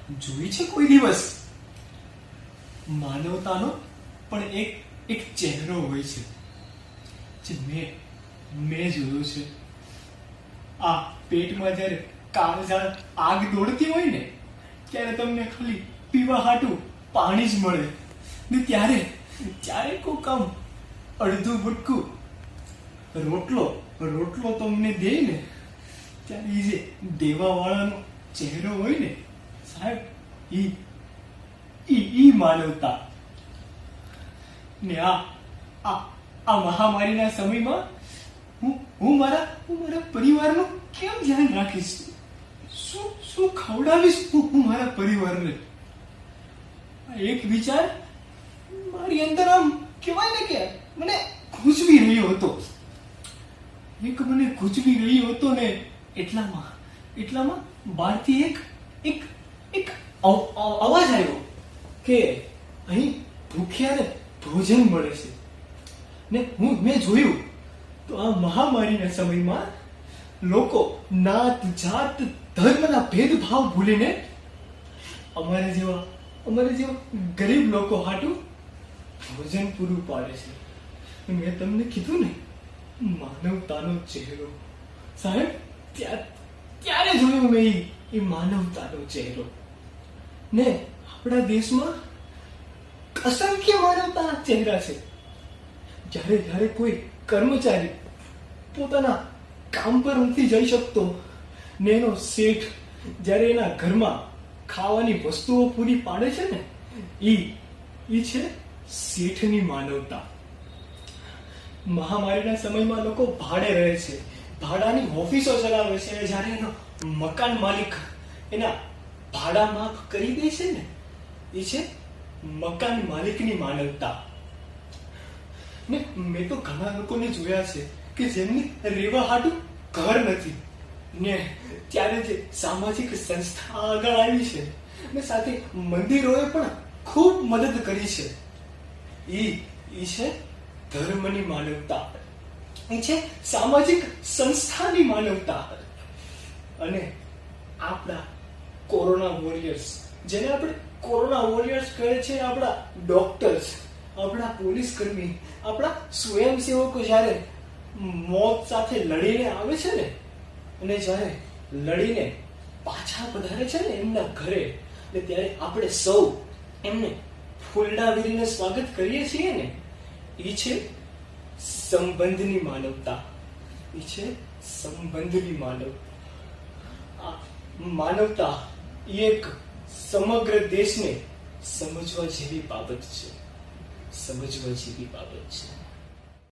જોઈ છે કોઈ દિવસ માનવતાનો પણ એક ચહેરો હોય છે જે મેં જોયો છે. આ પેટમાં જ્યારે કાળઝાળ આગ દોડતી હોય ને ત્યારે તમને ખાલી પીવા હાટું પાણી જ મળે ને ત્યારે કોક આમ અડધું બટકું રોટલો તમને દે ને ત્યારે એ જે દેવા વાળાનો ચહેરો હોય ને સાહેબ, ઈ માનવતા. ને આ મહામારીના સમયમાં હું મારા પરિવારનું કેમ ધ્યાન રાખીશ? શું ખવડાવીશ હું મારા પરિવારને? એક વિચાર મારી અંદર આમ કહેવાય ને કે મને ખૂંચવી રહ્યો હતો. ને એટલામાં બહારથી એક અવાજ આવ્યો કે અહીં ભૂખ્યાને ભોજન મળે છે. ને મેં જોયું તો આ મહામારીના સમયમાં લોકો નાત જાત ધર્મના ભેદભાવ ભૂલીને અમારે જેવા ગરીબ લોકો હાટું ભોજન પૂરું પાડે છે. મેં તમને કીધું ને, માનવતાનો ચહેરો. સાહેબ, ત્યારે જોયું મેં એ માનવતાનો ચહેરો. ને આપણા દેશમાં અસંખ્ય માનવતાના ચહેરા છે. જ્યારે કોઈ કર્મચારી પોતાના કામ પર નથી જઈ શકતો ને એનો શેઠ જ્યારે એના ઘરમાં ખાવાની વસ્તુઓ પૂરી પાડે છે ને, ઈ છે શેઠની માનવતા. મહામારીના સમયમાં લોકો ભાડે રહે છે, ભાડાની ઓફિસો ચલાવે છે. જ્યારે એનો મકાન માલિક એના ભાડા માફ કરી દે છે ને, એ છે મકાન માલિકની માનવતા. ને મેં તો ઘણા લોકોને જોયા છે કે જેમની રહેવા હાટું ઘર નથી ને ત્યારે જે સામાજિક સંસ્થા આગળ આવી છે ને સાથે મંદિરોએ પણ ખૂબ મદદ કરી છે. ઈ છે ધર્મની માનવતા, એ છે સામાજિક સંસ્થાની માનવતા. અને આપણા કોરોના વોરિયર્સ, જેને આપણે કોરોના વોરિયર્સ કહે છે, આપણા ડોક્ટર્સ, આપણા પોલીસ કર્મી, આપણા સ્વયંસેવકો જ્યારે મોત સાથે લડીને આવે છે ને, અને જ્યારે લડીને પાછા પધારે છે ને એમના ઘરે, ને ત્યારે આપણે સૌ એમને ફૂલડા વીરીને સ્વાગત કરીએ છીએ ને, એ છે સંબંધની માનવતા. એ છે સંબંધની માનવતા. માનવતા એ એક સમગ્ર દેશને સમજવા જેવી બાબત છે.